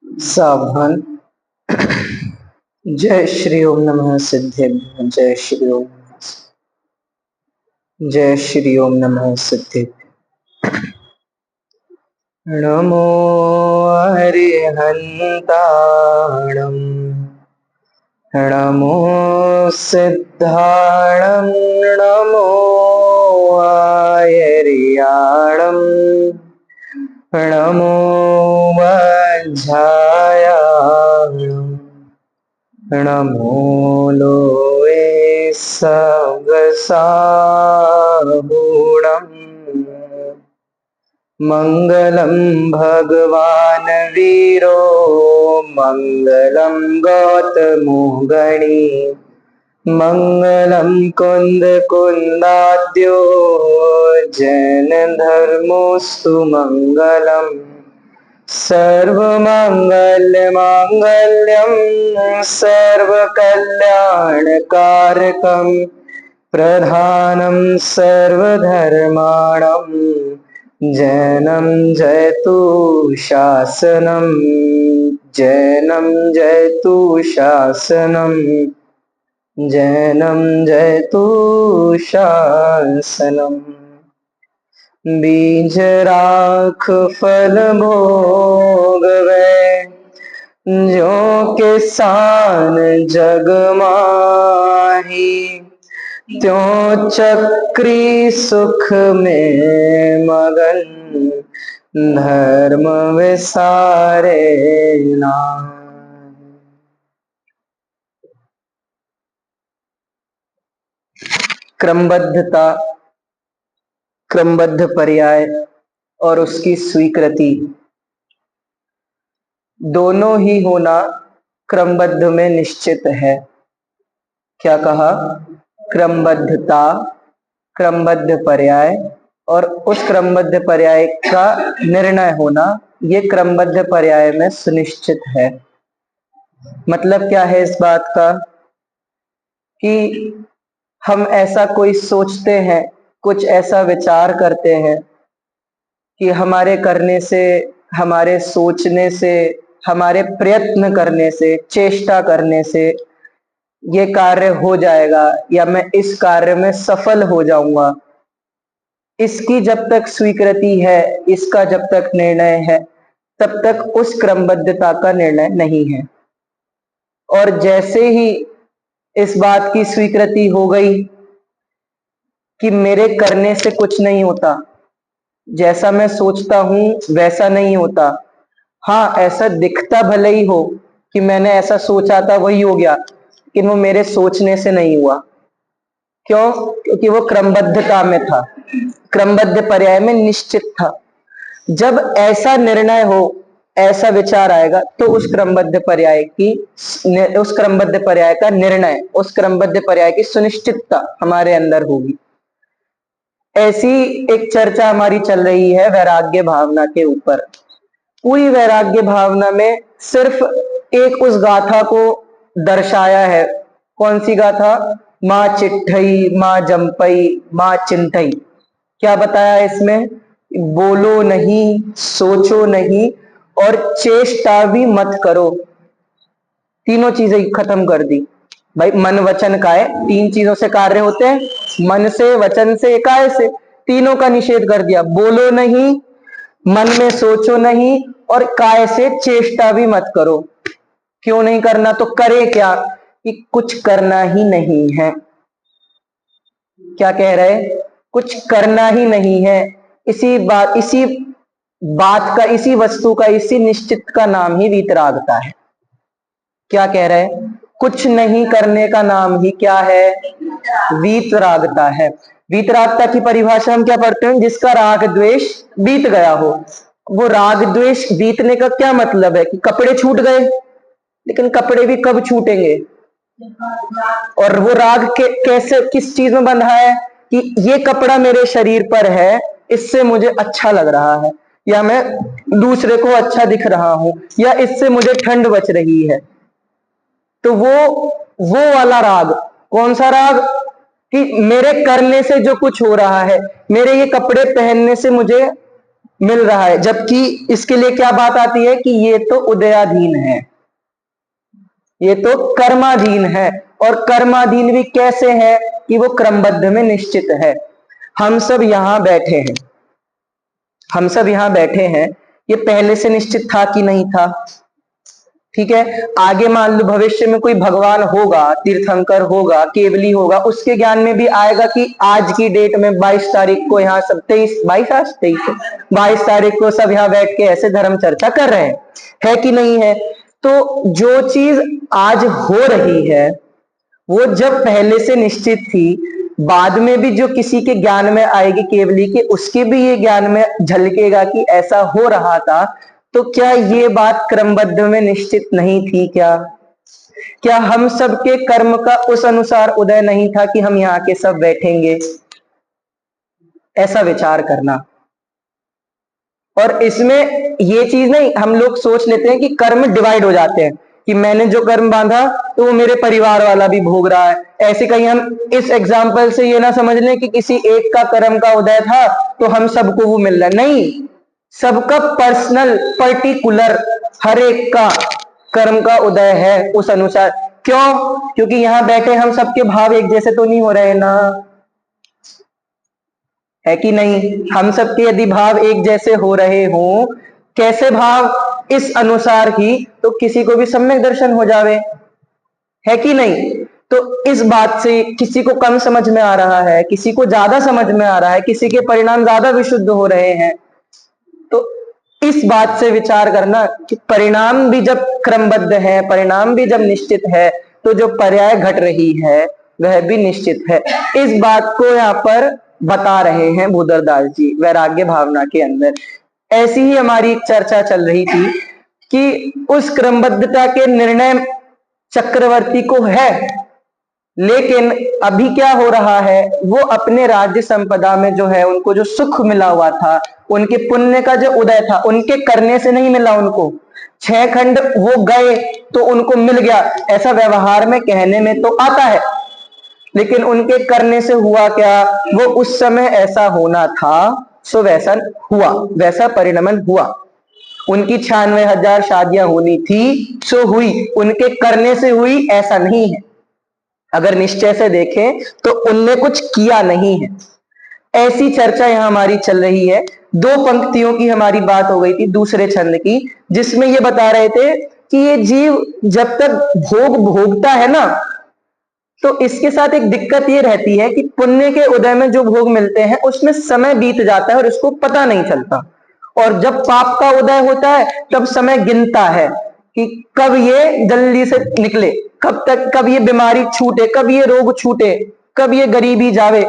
सावधान। जय श्री ओम नमः सिद्धेभ्यो। जय श्री ओम जय श्री ओम नमः सिद्धेभ्यो। नमो हरिहन्ताणम् नमो सिद्धाणम् नमो आयर्याणम् नमो वज्झायाणम् नमो लोए सगसागुणम् मंगलम भगवान वीरो मंगलम गौतमो गणी मंगलम कुंद कुंदाद्यो जैन धर्मोस्तु मंगलम सर्वमंगल मांगल्यम सर्वकल्याणकारकम प्रधानम सर्वधर्माणां जैनम जयतु शासनम जैनम जयतु शासनम जैनम जयतु शासनम। बीज राख फल भोगवे जो किसान जग माही त्यों चक्री सुख में मगन धर्म विसारे नाहि। क्रमबद्धता, क्रमबद्ध पर्याय और उसकी स्वीकृति दोनों ही होना क्रमबद्ध में निश्चित है। क्या कहा? क्रमबद्धता, क्रमबद्ध पर्याय और उस क्रमबद्ध पर्याय का निर्णय होना ये क्रमबद्ध पर्याय में सुनिश्चित है। मतलब क्या है इस बात का कि हम ऐसा कोई सोचते हैं, कुछ ऐसा विचार करते हैं कि हमारे करने से, हमारे सोचने से, हमारे प्रयत्न करने से, चेष्टा करने से ये कार्य हो जाएगा या मैं इस कार्य में सफल हो जाऊंगा। इसकी जब तक स्वीकृति है, इसका जब तक निर्णय है, तब तक उस क्रमबद्धता का निर्णय नहीं है। और जैसे ही इस बात की स्वीकृति हो गई कि मेरे करने से कुछ नहीं होता, जैसा मैं सोचता हूं वैसा नहीं होता, हाँ ऐसा दिखता भले ही हो कि मैंने ऐसा सोचा था वही हो गया, लेकिन वो मेरे सोचने से नहीं हुआ। क्यों? क्योंकि वो क्रमबद्धता में था, क्रमबद्ध पर्याय में निश्चित था। जब ऐसा निर्णय हो, ऐसा विचार आएगा तो उस क्रमबद्ध पर्याय का निर्णय, उस क्रमबद्ध पर्याय की सुनिश्चितता हमारे अंदर होगी। ऐसी एक चर्चा हमारी चल रही है वैराग्य भावना के ऊपर। पूरी वैराग्य भावना में सिर्फ एक उस गाथा को दर्शाया है। कौन सी गाथा? माँ चिट्ठई, माँ जंपई, माँ चिंतई। क्या बताया इसमें? बोलो नहीं, सोचो नहीं और चेष्टा भी मत करो। तीनों चीजें खत्म कर दी भाई। मन वचन काय, तीन चीजों से कार्य होते हैं, मन से, वचन से, काय से। तीनों का निषेध कर दिया। बोलो नहीं, मन में सोचो नहीं और काय से चेष्टा भी मत करो। क्यों नहीं करना? तो करे क्या कि कुछ करना ही नहीं है। क्या कह रहे? कुछ करना ही नहीं है। इसी बात का, इसी वस्तु का, इसी निश्चित का नाम ही वीतरागता है। क्या कह रहे हैं? कुछ नहीं करने का नाम ही क्या है? वीतरागता है। वीतरागता की परिभाषा हम क्या पढ़ते हैं? जिसका राग द्वेष बीत गया हो। वो राग द्वेष बीतने का क्या मतलब है? कि कपड़े छूट गए, लेकिन कपड़े भी कब छूटेंगे? और वो राग कैसे, किस चीज में बंधा है? कि ये कपड़ा मेरे शरीर पर है, इससे मुझे अच्छा लग रहा है, या मैं दूसरे को अच्छा दिख रहा हूं, या इससे मुझे ठंड बच रही है। तो वो वाला राग। कौन सा राग? कि मेरे करने से जो कुछ हो रहा है, मेरे ये कपड़े पहनने से मुझे मिल रहा है, जबकि इसके लिए क्या बात आती है कि ये तो उदयाधीन है, ये तो कर्माधीन है। और कर्माधीन भी कैसे है कि वो क्रमबद्ध में निश्चित है। हम सब यहां बैठे हैं, हम सब यहां बैठे हैं, ये पहले से निश्चित था कि नहीं था? ठीक है, आगे मान लो भविष्य में कोई भगवान होगा, तीर्थंकर होगा, केवली होगा, उसके ज्ञान में भी आएगा कि आज की डेट में 22 तारीख को यहाँ सब 22 तारीख को सब यहाँ बैठ के ऐसे धर्म चर्चा कर रहे हैं, है कि नहीं है? तो जो चीज आज हो रही है वो जब पहले से निश्चित थी, बाद में भी जो किसी के ज्ञान में आएगी केवली के, उसके भी ये ज्ञान में झलकेगा कि ऐसा हो रहा था, तो क्या ये बात क्रमबद्ध में निश्चित नहीं थी? क्या हम सबके कर्म का उस अनुसार उदय नहीं था कि हम यहाँ के सब बैठेंगे? ऐसा विचार करना। और इसमें ये चीज नहीं, हम लोग सोच लेते हैं कि कर्म डिवाइड हो जाते हैं कि मैंने जो कर्म बांधा तो वो मेरे परिवार वाला भी भोग रहा है। ऐसे कहीं हम इस एग्जाम्पल से ये ना समझ लें कि किसी एक का कर्म का उदय था तो हम सबको वो मिल रहा है, नहीं, सबका पर्सनल पर्टिकुलर हर एक का कर्म का उदय है उस अनुसार। क्यों? क्योंकि यहां बैठे हम सबके भाव एक जैसे तो नहीं हो रहे ना, है कि नहीं? हम सबके यदि भाव एक जैसे हो रहे हों, कैसे भाव? इस अनुसार ही तो किसी को भी सम्यक दर्शन हो जावे, है कि नहीं? तो इस बात से किसी को कम समझ में आ रहा है, किसी को ज्यादा समझ में आ रहा है, किसी के परिणाम ज्यादा विशुद्ध हो रहे हैं। तो इस बात से विचार करना कि परिणाम भी जब क्रमबद्ध है, परिणाम भी जब निश्चित है, तो जो पर्याय घट रही है वह भी निश्चित है। इस बात को यहाँ पर बता रहे हैं भूधरदास जी वैराग्य भावना के अंदर। ऐसी ही हमारी चर्चा चल रही थी कि उस क्रमबद्धता के निर्णय चक्रवर्ती को है, लेकिन अभी क्या हो रहा है, वो अपने राज्य संपदा में जो है उनको जो सुख मिला हुआ था, उनके पुण्य का जो उदय था, उनके करने से नहीं मिला उनको। 6 खंड वो गए तो उनको मिल गया, ऐसा व्यवहार में कहने में तो आता है, लेकिन उनके करने से हुआ क्या? वो उस समय ऐसा होना था सो वैसा हुआ, वैसा परिणमन हुआ। उनकी 96,000 शादियां होनी थी सो हुई, उनके करने से हुई ऐसा नहीं है। अगर निश्चय से देखें तो उनने कुछ किया नहीं है। ऐसी चर्चा यहां हमारी चल रही है। 2 पंक्तियों की हमारी बात हो गई थी दूसरे छंद की, जिसमें ये बता रहे थे कि ये जीव जब तक भोग भोगता है ना, तो इसके साथ एक दिक्कत ये रहती है कि पुण्य के उदय में जो भोग मिलते हैं उसमें समय बीत जाता है और इसको पता नहीं चलता, और जब पाप का उदय होता है तब समय गिनता है कि कब ये जल्दी से निकले, कब तक, कब ये बीमारी छूटे, कब ये रोग छूटे, कब ये गरीबी जावे।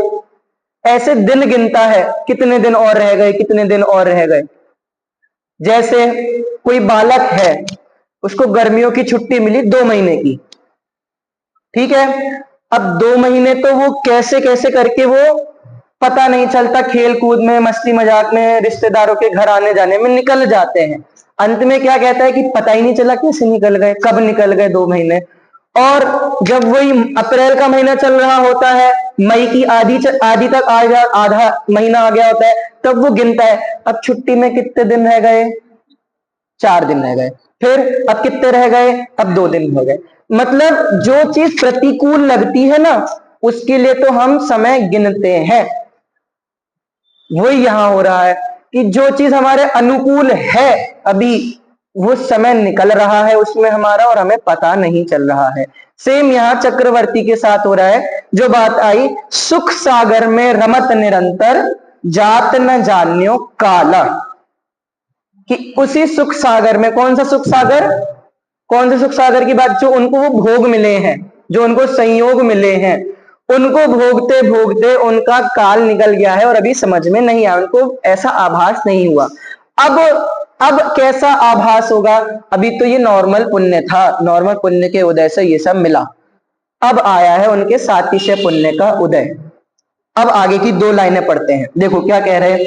ऐसे दिन गिनता है, कितने दिन और रह गए, कितने दिन और रह गए। जैसे कोई बालक है, उसको गर्मियों की छुट्टी मिली 2 महीने की, ठीक है। अब 2 महीने तो वो कैसे कैसे करके वो पता नहीं चलता, खेल कूद में, मस्ती मजाक में, रिश्तेदारों के घर आने जाने में निकल जाते हैं। अंत में क्या कहता है कि पता ही नहीं चला कैसे निकल गए, कब निकल गए 2 महीने। और जब वही अप्रैल का महीना चल रहा होता है, मई की आधी तक आधा महीना आ गया होता है, तब वो गिनता है अब छुट्टी में कितने दिन रह गए, 4 दिन रह गए, फिर अब कितने रह गए, अब 2 दिन हो गए। मतलब जो चीज प्रतिकूल लगती है ना, उसके लिए तो हम समय गिनते हैं। वही यहां हो रहा है कि जो चीज हमारे अनुकूल है अभी, वो समय निकल रहा है उसमें हमारा और हमें पता नहीं चल रहा है। सेम यहां चक्रवर्ती के साथ हो रहा है। जो बात आई, सुख सागर में रमत निरंतर, जात न जान्यो काला, कि उसी सुख सागर में, कौन सा सुख सागर, कौन से सुख सागर की बात? जो उनको वो भोग मिले हैं, जो उनको संयोग मिले हैं, उनको भोगते भोगते उनका काल निकल गया है और अभी समझ में नहीं आया, उनको ऐसा आभास नहीं हुआ। अब कैसा आभास होगा? अभी तो ये नॉर्मल पुण्य था, नॉर्मल पुण्य के उदय से ये सब मिला। अब आया है उनके सातिशय पुण्य का उदय। अब आगे की 2 लाइनें पढ़ते हैं, देखो क्या कह रहे हैं।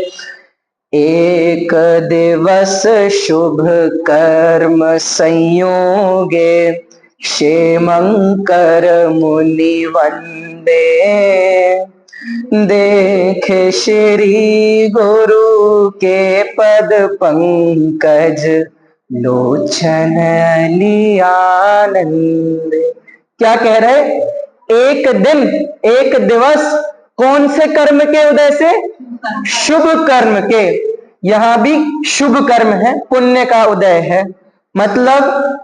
एक दिवस शुभ कर्म संयोगे, क्षेमंकर मुनि वंदे, देखे श्री गुरु के पद पंकज, लोचन लियानंद। क्या कह रहे? एक दिन, एक दिवस, कौन से कर्म के उदय से? शुभ कर्म के। यहां भी शुभ कर्म है, पुण्य का उदय है। मतलब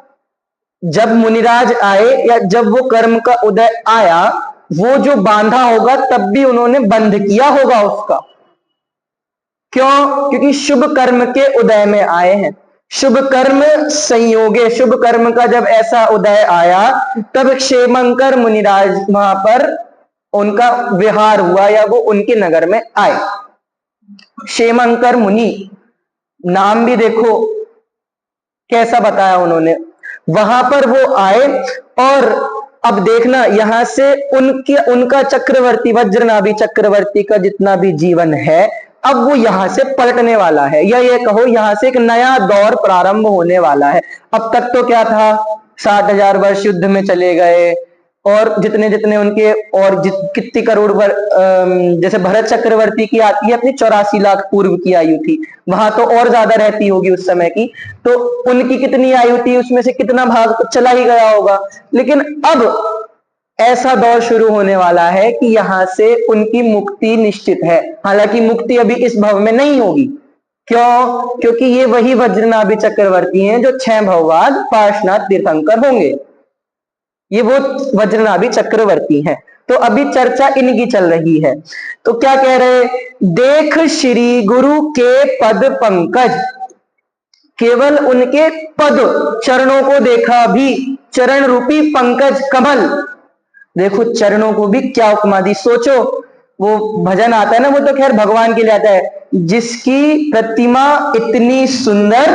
जब मुनिराज आए या जब वो कर्म का उदय आया, वो जो बांधा होगा तब भी उन्होंने बंध किया होगा उसका। क्यों? क्योंकि शुभ कर्म के उदय में आए हैं। शुभ कर्म संयोगे, शुभ कर्म का जब ऐसा उदय आया तब क्षेमंकर मुनिराज वहां पर उनका विहार हुआ या वो उनके नगर में आए। क्षेमंकर मुनि नाम भी देखो कैसा बताया उन्होंने। वहां पर वो आए और अब देखना यहां से उनका चक्रवर्ती, वज्रनाभि चक्रवर्ती का जितना भी जीवन है, अब वो यहां से पलटने वाला है, या ये कहो यहां से एक नया दौर प्रारंभ होने वाला है। अब तक तो क्या था, 60,000 वर्ष युद्ध में चले गए, और जितने जितने उनके और कितनी करोड़ जैसे भरत चक्रवर्ती की आती है अपनी 84 लाख पूर्व की आयु थी, वहां तो और ज्यादा रहती होगी उस समय की, तो उनकी कितनी आयु थी, उसमें से कितना भाग तो चला ही गया होगा। लेकिन अब ऐसा दौर शुरू होने वाला है कि यहां से उनकी मुक्ति निश्चित है। हालांकि मुक्ति अभी इस भव में नहीं होगी। क्यों? क्योंकि ये वही वज्रनाभि चक्रवर्ती हैं जो 6 भव बाद पार्श्वनाथ तीर्थंकर होंगे। ये वो वज्रनाभि चक्रवर्ती हैं। तो अभी चर्चा इनकी चल रही है। तो क्या कह रहे? देख श्री गुरु के पद पंकज, केवल उनके पद चरणों को देखा भी, चरण रूपी पंकज कमल। देखो चरणों को भी क्या उपमा दी, सोचो। वो भजन आता है ना, वो तो खैर भगवान के लिए आता है, जिसकी प्रतिमा इतनी सुंदर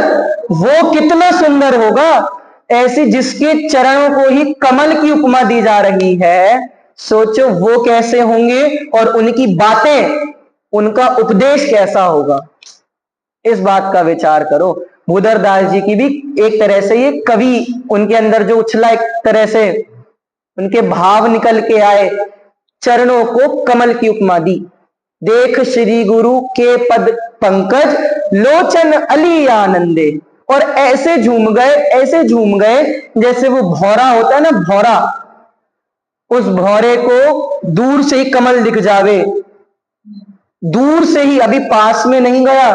वो कितना सुंदर होगा। ऐसे जिसके चरणों को ही कमल की उपमा दी जा रही है, सोचो वो कैसे होंगे और उनकी बातें, उनका उपदेश कैसा होगा। इस बात का विचार करो। भूधरदास जी की भी एक तरह से ये कवि, उनके अंदर जो उछला एक तरह से उनके भाव निकल के आए, चरणों को कमल की उपमा दी। देख श्री गुरु के पद पंकज, लोचन अली आनंदे। और ऐसे झूम गए, ऐसे झूम गए जैसे वो भौरा होता है ना, भौरा, उस भौरे को दूर से ही कमल दिख जावे, दूर से ही, अभी पास में नहीं गया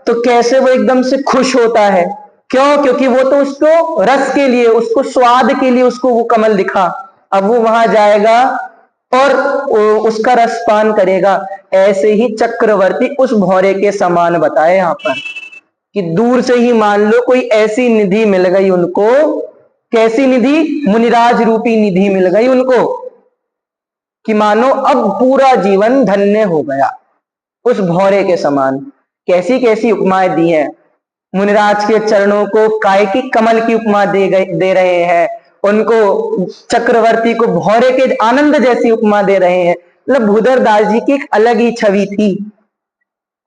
तो कैसे वो एकदम से खुश होता है। क्यों? क्योंकि वो तो उसको रस के लिए, उसको स्वाद के लिए उसको वो कमल दिखा। अब वो वहां जाएगा और उसका रस पान करेगा। ऐसे ही चक्रवर्ती उस भौरे के समान बताए यहां पर, कि दूर से ही मान लो कोई ऐसी निधि मिल गई उनको। कैसी निधि? मुनिराज रूपी निधि मिल गई उनको, कि मानो अब पूरा जीवन धन्य हो गया, उस भौरे के समान। कैसी कैसी उपमाएं दी हैं। मुनिराज के चरणों को काय की कमल की उपमा दे रहे हैं, उनको चक्रवर्ती को भौरे के आनंद जैसी उपमा दे रहे हैं। मतलब भूधरदास जी की एक अलग ही छवि थी।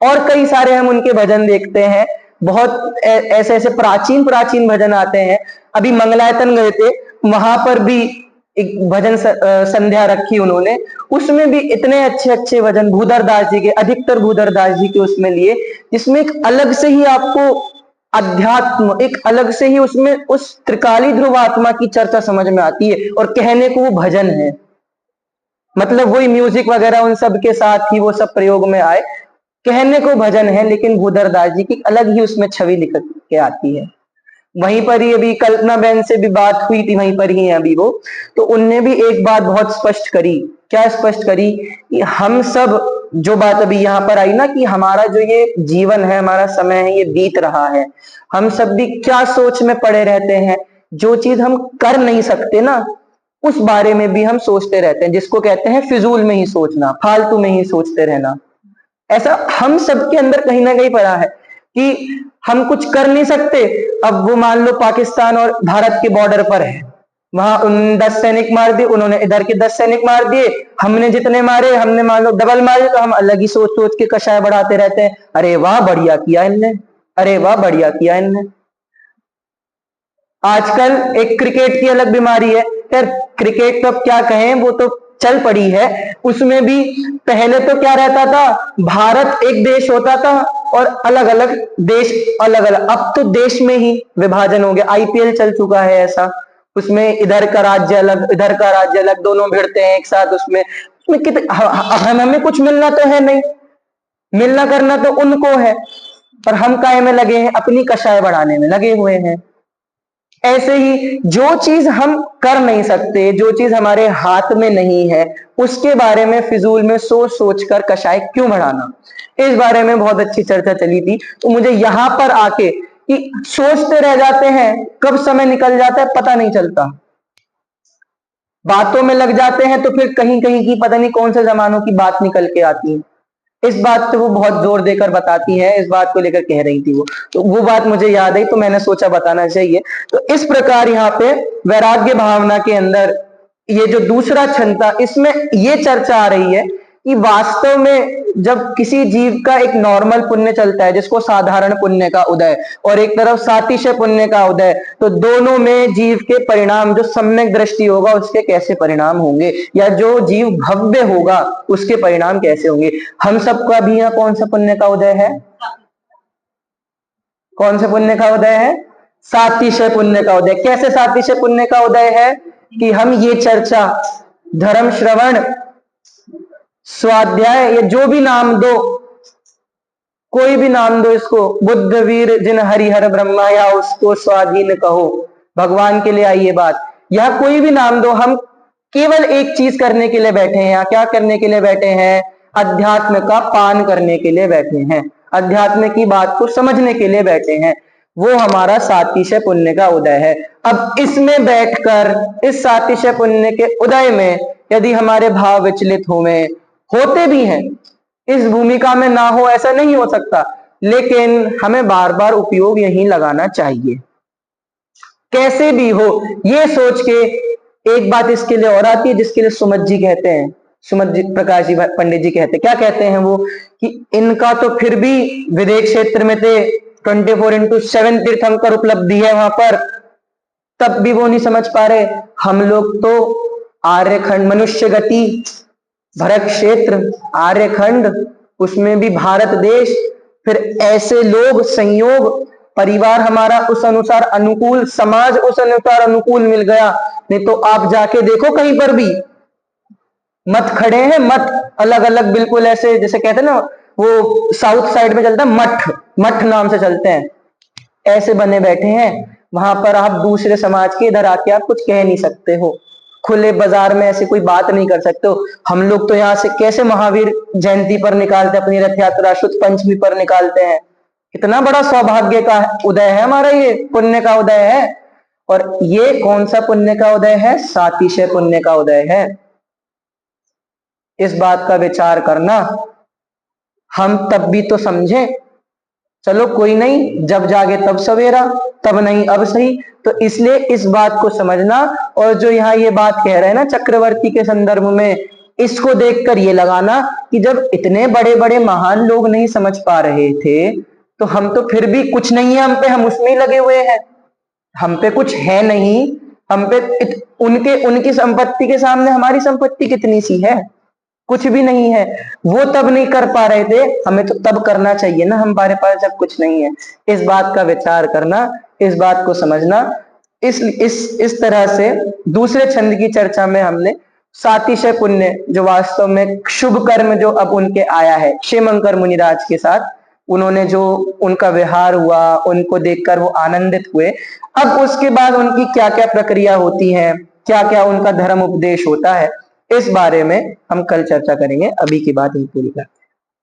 और कई सारे हम उनके भजन देखते हैं, बहुत ऐसे ऐसे प्राचीन प्राचीन भजन आते हैं। अभी मंगलायतन गए थे, वहां पर भी एक भजन संध्या रखी उन्होंने, उसमें भी इतने अच्छे अच्छे भजन भूधरदास जी के, अधिकतर भूधरदास जी के उसमें लिए, जिसमें एक अलग से ही आपको अध्यात्म, एक अलग से ही उसमें उस त्रिकाली ध्रुव आत्मा की चर्चा समझ में आती है। और कहने को वो भजन है, मतलब वही म्यूजिक वगैरह उन सब के साथ ही वो सब प्रयोग में आए। कहने को भजन है, लेकिन भूधरदास जी की अलग ही उसमें छवि निकल के आती है। वहीं पर ही अभी कल्पना बहन से भी बात हुई थी, वहीं पर ही है अभी वो, तो उनने भी एक बात बहुत स्पष्ट करी। क्या स्पष्ट करी? कि हम सब, जो बात अभी यहाँ पर आई ना, कि हमारा जो ये जीवन है, हमारा समय है, ये बीत रहा है, हम सब भी क्या सोच में पड़े रहते हैं। जो चीज हम कर नहीं सकते ना, उस बारे में भी हम सोचते रहते हैं, जिसको कहते हैं फिजूल में ही सोचना, फालतू में ही सोचते रहना। ऐसा हम सबके अंदर कहीं ना कहीं पड़ा है कि हम कुछ कर नहीं सकते। अब वो मान लो पाकिस्तान और भारत के बॉर्डर पर है, वहां 10 सैनिक मार दिए उन्होंने, इधर के 10 सैनिक मार दिए, हमने जितने मारे, हमने मान लो डबल मारे, तो हम अलग ही सोच सोच के कषाय बढ़ाते रहते हैं। अरे वाह बढ़िया किया इनने, अरे वाह बढ़िया किया इनने। आजकल एक क्रिकेट की अलग बीमारी है यार, क्रिकेट तो अब क्या कहें, वो तो चल पड़ी है, उसमें भी पहले तो क्या रहता था, भारत एक देश होता था और अलग अलग देश अलग अलग, अब तो देश में ही विभाजन हो गया। आईपीएल चल चुका है ऐसा, उसमें इधर का राज्य अलग इधर का राज्य अलग, दोनों भिड़ते हैं एक साथ, उसमें हमें कुछ मिलना तो है नहीं, मिलना करना तो उनको है, और हम काय में लगे हैं, अपनी कषाय बढ़ाने में लगे हुए हैं। ऐसे ही जो चीज हम कर नहीं सकते, जो चीज हमारे हाथ में नहीं है, उसके बारे में फिजूल में सोच सोच कर कषाय क्यों बढ़ाना, इस बारे में बहुत अच्छी चर्चा चली थी। तो मुझे यहां पर आके कि सोचते रह जाते हैं, कब समय निकल जाता है पता नहीं चलता, बातों में लग जाते हैं तो फिर कहीं कहीं की पता नहीं कौन से जमानों की बात निकल के आती है। इस बात पे वो बहुत जोर देकर बताती है, इस बात को लेकर कह रही थी वो, तो वो बात मुझे याद आई तो मैंने सोचा बताना चाहिए। तो इस प्रकार यहाँ पे वैराग्य भावना के अंदर ये जो दूसरा छंद था, इसमें ये चर्चा आ रही है कि वास्तव में जब किसी जीव का एक नॉर्मल पुण्य चलता है, जिसको साधारण पुण्य का उदय, और एक तरफ सातिशय पुण्य का उदय, तो दोनों में जीव के परिणाम, जो सम्यक दृष्टि होगा उसके कैसे परिणाम होंगे, या जो जीव भव्य होगा उसके परिणाम कैसे होंगे। हम सबका भी यहाँ कौन सा पुण्य का उदय है, कौन से पुण्य का उदय है, सातिशय पुण्य का उदय। कैसे सातिशय पुण्य का उदय है कि हम ये चर्चा, धर्म श्रवण, स्वाध्याय, ये जो भी नाम दो, कोई भी नाम दो इसको, बुद्ध वीर जिन हरिहर ब्रह्मा, या उसको स्वाधीन कहो, भगवान के लिए आई ये बात, यह कोई भी नाम दो, हम केवल एक चीज करने के लिए बैठे हैं। या क्या करने के लिए बैठे हैं, अध्यात्म का पान करने के लिए बैठे हैं, अध्यात्म की बात को समझने के लिए बैठे हैं, वो हमारा सातिशय पुण्य का उदय है। अब इसमें बैठकर इस सातिशय पुण्य के उदय में यदि हमारे भाव विचलित होते भी हैं, इस भूमिका में ना हो ऐसा नहीं हो सकता, लेकिन हमें बार बार उपयोग यही लगाना चाहिए, कैसे भी हो, ये सोच के। एक बात इसके लिए और आती है जिसके लिए सुमत जी कहते हैं, सुमत जी प्रकाश जी पंडित जी कहते हैं, क्या कहते हैं वो, कि इनका तो फिर भी विदेश क्षेत्र में थे, 24/7 तीर्थंकर उपलब्धि है वहां पर, तब भी वो नहीं समझ पा रहे। हम लोग तो आर्यखंड, मनुष्य गति, भरत क्षेत्र, आर्यखंड, उसमें भी भारत देश, फिर ऐसे लोग, संयोग, परिवार हमारा उस अनुसार अनुकूल, समाज उस अनुसार अनुकूल मिल गया। नहीं तो आप जाके देखो कहीं पर भी मठ खड़े हैं, मठ अलग अलग बिल्कुल ऐसे, जैसे कहते हैं ना वो साउथ साइड में चलता है मठ, मठ नाम से चलते हैं, ऐसे बने बैठे हैं। वहां पर आप दूसरे समाज के इधर आके आप कुछ कह नहीं सकते हो, खुले बाजार में ऐसे कोई बात नहीं कर सकते हो। हम लोग तो यहाँ से कैसे महावीर जयंती पर निकालते हैं अपनी रथ यात्रा, शुद्ध पंचमी पर निकालते हैं, कितना बड़ा सौभाग्य का उदय है हमारा, ये पुण्य का उदय है। और ये कौन सा पुण्य का उदय है, सातिशय पुण्य का उदय है। इस बात का विचार करना, हम तब भी तो समझे, चलो कोई नहीं, जब जागे तब सवेरा, तब नहीं अब सही। तो इसलिए इस बात को समझना, और जो यहाँ ये बात कह रहे हैं ना चक्रवर्ती के संदर्भ में, इसको देखकर ये लगाना कि जब इतने बड़े बड़े महान लोग नहीं समझ पा रहे थे, तो हम तो फिर भी कुछ नहीं है हम पे, हम उसमें ही लगे हुए हैं, हम पे कुछ है नहीं, हम पे उनकी संपत्ति के सामने हमारी संपत्ति कितनी सी है, कुछ भी नहीं है। वो तब नहीं कर पा रहे थे, हमें तो तब करना चाहिए ना हमारे पास जब कुछ नहीं है। इस बात का विचार करना, इस बात को समझना। इस तरह से दूसरे छंद की चर्चा में हमने सातिशय पुण्य, जो वास्तव में शुभ कर्म जो अब उनके आया है क्षेमंकर मुनिराज के साथ, उन्होंने जो उनका विहार हुआ, उनको देखकर वो आनंदित हुए। अब उसके बाद उनकी क्या क्या प्रक्रिया होती है, क्या क्या उनका धर्म उपदेश होता है, इस बारे में हम कल चर्चा करेंगे। अभी की बात यही पूरी करते हैं।